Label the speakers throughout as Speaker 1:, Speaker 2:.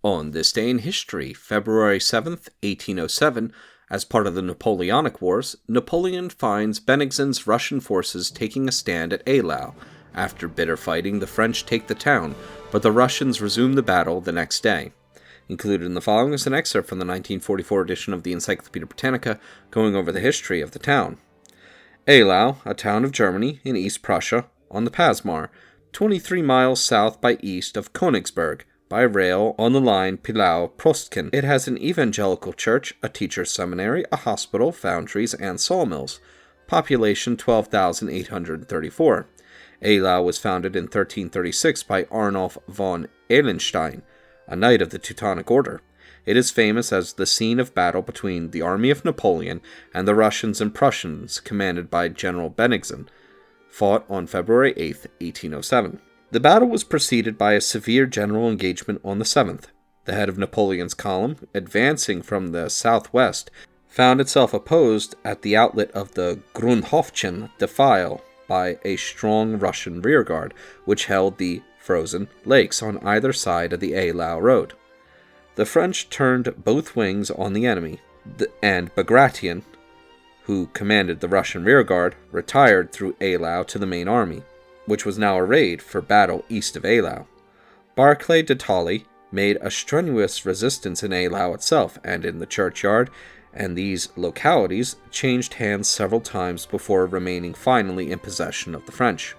Speaker 1: On this day in history, February 7th, 1807, as part of the Napoleonic Wars, Napoleon finds Bennigsen's Russian forces taking a stand at Eylau. After bitter fighting, the French take the town, but the Russians resume the battle the next day. Included in the following is an excerpt from the 1944 edition of the Encyclopedia Britannica, going over the history of the town. Eylau, a town of Germany in East Prussia, on the Pasmar, 23 miles south by east of Königsberg, by rail on the line Pillau-Prostkin. It has an evangelical church, a teacher's seminary, a hospital, foundries, and sawmills. Population 12,834. Eylau was founded in 1336 by Arnulf von Ehlenstein, a knight of the Teutonic Order. It is famous as the scene of battle between the army of Napoleon and the Russians and Prussians commanded by General Bennigsen, fought on February 8, 1807. The battle was preceded by a severe general engagement on the 7th. The head of Napoleon's column, advancing from the southwest, found itself opposed at the outlet of the Grunhofchen defile by a strong Russian rearguard, which held the frozen lakes on either side of the Eylau road. The French turned both wings on the enemy, and Bagration, who commanded the Russian rearguard, retired through Eylau to the main army, which was now arrayed for battle east of Eylau. Barclay de Tolly made a strenuous resistance in Eylau itself and in the churchyard, and these localities changed hands several times before remaining finally in possession of the French.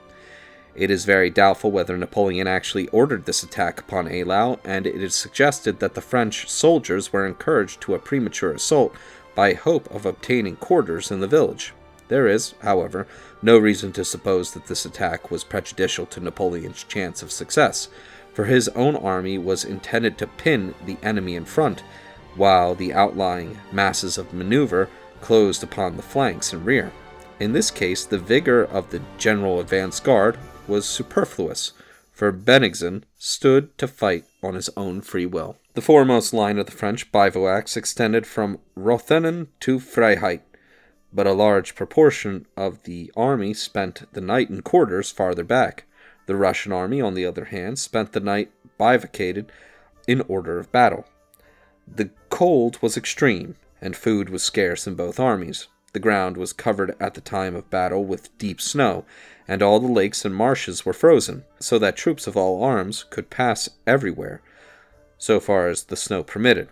Speaker 1: It is very doubtful whether Napoleon actually ordered this attack upon Eylau, and it is suggested that the French soldiers were encouraged to a premature assault by hope of obtaining quarters in the village. There is, however, no reason to suppose that this attack was prejudicial to Napoleon's chance of success, for his own army was intended to pin the enemy in front, while the outlying masses of maneuver closed upon the flanks and rear. In this case, the vigor of the general advance guard was superfluous, for Bennigsen stood to fight on his own free will. The foremost line of the French bivouacs extended from Rothenen to Freiheit, but a large proportion of the army spent the night in quarters farther back. The Russian army, on the other hand, spent the night bivouated in order of battle. The cold was extreme, and food was scarce in both armies. The ground was covered at the time of battle with deep snow, and all the lakes and marshes were frozen, so that troops of all arms could pass everywhere, so far as the snow permitted.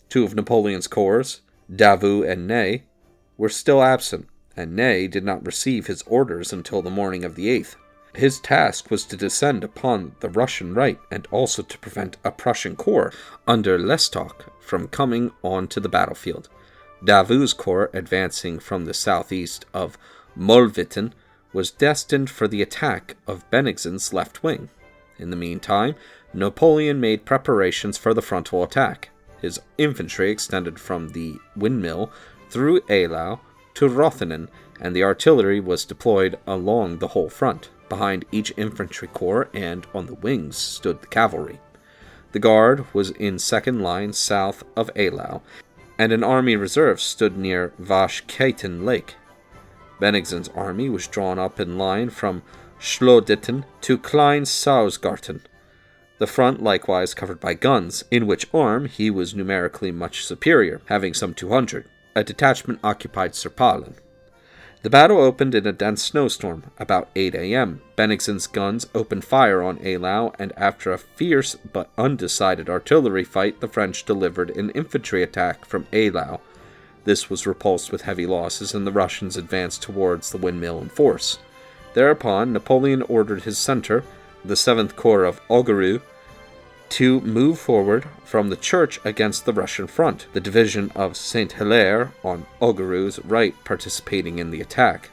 Speaker 1: Two of Napoleon's corps, Davout and Ney, were still absent, and Ney did not receive his orders until the morning of the 8th. His task was to descend upon the Russian right and also to prevent a Prussian corps under Lestock from coming on to the battlefield. Davout's corps, advancing from the southeast of Molvitten, was destined for the attack of Bennigsen's left wing. In the meantime, Napoleon made preparations for the frontal attack. His infantry extended from the windmill through Eylau to Rothenen, and the artillery was deployed along the whole front. Behind each infantry corps and on the wings stood the cavalry. The guard was in second line south of Eylau, and an army reserve stood near Vashkeiten Lake. Bennigsen's army was drawn up in line from Schloditten to Klein Sausgarten, the front likewise covered by guns, in which arm he was numerically much superior, having some 200. A detachment occupied Serpalen. The battle opened in a dense snowstorm. About 8 a.m., Bennigsen's guns opened fire on Eylau, and after a fierce but undecided artillery fight, the French delivered an infantry attack from Eylau. This was repulsed with heavy losses, and the Russians advanced towards the windmill in force. Thereupon, Napoleon ordered his center, the 7th Corps of Augereau, to move forward from the church against the Russian front, the division of Saint-Hilaire on Augereau's right participating in the attack.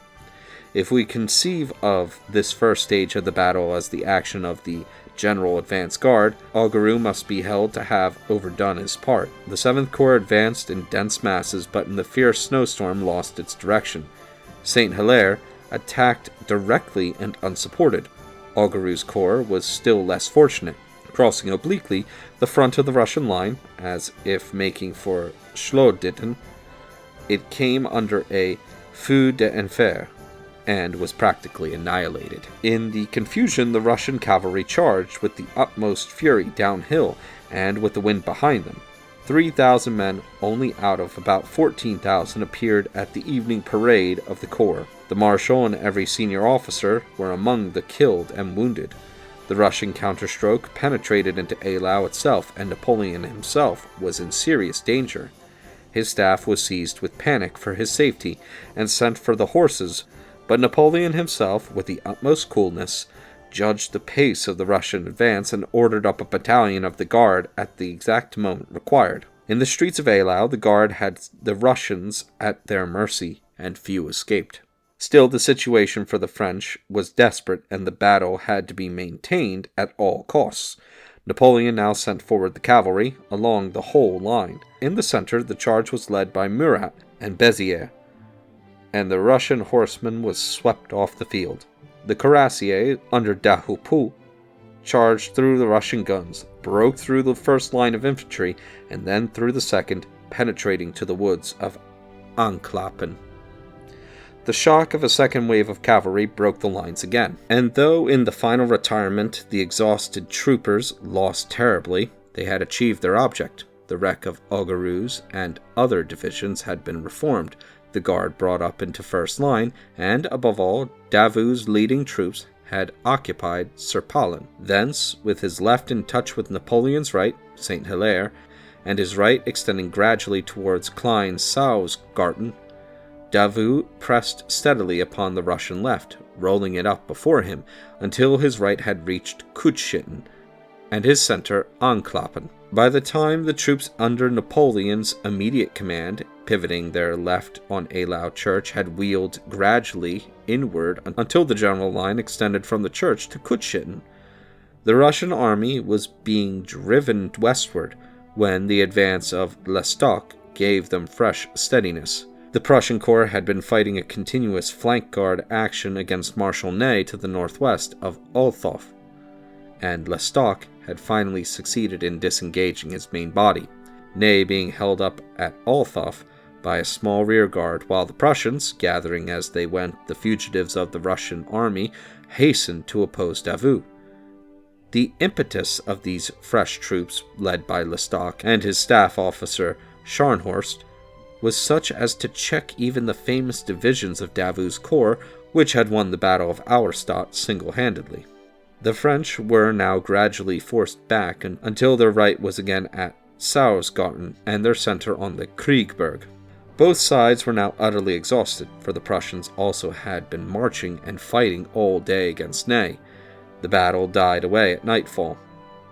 Speaker 1: If we conceive of this first stage of the battle as the action of the general advance guard, Augereau must be held to have overdone his part. The 7th Corps advanced in dense masses, but in the fierce snowstorm lost its direction. Saint-Hilaire attacked directly and unsupported. Augereau's corps was still less fortunate. Crossing obliquely the front of the Russian line, as if making for Schloditten, it came under a feu d'enfer, and was practically annihilated. In the confusion, the Russian cavalry charged with the utmost fury downhill, and with the wind behind them. 3,000 men only out of about 14,000 appeared at the evening parade of the corps. The marshal and every senior officer were among the killed and wounded. The Russian counterstroke penetrated into Eylau itself, and Napoleon himself was in serious danger. His staff was seized with panic for his safety and sent for the horses, but Napoleon himself, with the utmost coolness, judged the pace of the Russian advance and ordered up a battalion of the Guard at the exact moment required. In the streets of Eylau, the Guard had the Russians at their mercy, and few escaped. Still, the situation for the French was desperate, and the battle had to be maintained at all costs. Napoleon now sent forward the cavalry along the whole line. In the center, the charge was led by Murat and Béziers, and the Russian horseman was swept off the field. The cuirassiers, under Dahoupou, charged through the Russian guns, broke through the first line of infantry, and then through the second, penetrating to the woods of Anklappen. The shock of a second wave of cavalry broke the lines again, and though in the final retirement the exhausted troopers lost terribly, they had achieved their object. The wreck of Augereau's and other divisions had been reformed, the Guard brought up into first line, and, above all, Davout's leading troops had occupied Serpollen. Thence, with his left in touch with Napoleon's right, St. Hilaire, and his right extending gradually towards Klein-Sausgarten, Davout pressed steadily upon the Russian left, rolling it up before him, until his right had reached Kutschitten, and his center Anklappen. By the time the troops under Napoleon's immediate command, pivoting their left on Eylau Church, had wheeled gradually inward until the general line extended from the church to Kutschitten, the Russian army was being driven westward when the advance of Lestock gave them fresh steadiness. The Prussian corps had been fighting a continuous flank guard action against Marshal Ney to the northwest of Althoff, and Lestock had finally succeeded in disengaging his main body, Ney being held up at Althoff by a small rear guard, while the Prussians, gathering as they went the fugitives of the Russian army, hastened to oppose Davout. The impetus of these fresh troops, led by Lestock and his staff officer Scharnhorst, was such as to check even the famous divisions of Davout's corps, which had won the Battle of Auerstadt single-handedly. The French were now gradually forced back until their right was again at Sausgarten and their center on the Kriegberg. Both sides were now utterly exhausted, for the Prussians also had been marching and fighting all day against Ney. The battle died away at nightfall,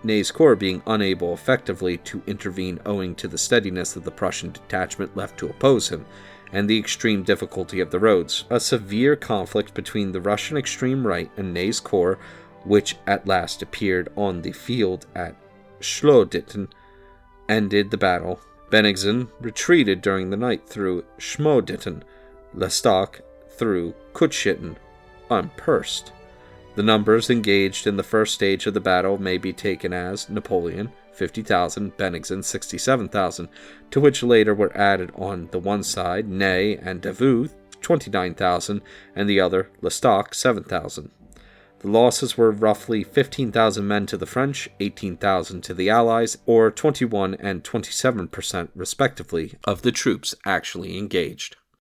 Speaker 1: Ney's corps being unable effectively to intervene owing to the steadiness of the Prussian detachment left to oppose him, and the extreme difficulty of the roads. A severe conflict between the Russian extreme right and Ney's corps, which at last appeared on the field at Schloditten, ended the battle. Bennigsen retreated during the night through Schmoditten, Lestock through Kutschitten, unpursed. The numbers engaged in the first stage of the battle may be taken as Napoleon, 50,000, Bennigsen, 67,000, to which later were added on the one side Ney and Davout, 29,000, and the other, Lestock, 7,000. The losses were roughly 15,000 men to the French, 18,000 to the Allies, or 21 and 27% respectively of the troops actually engaged.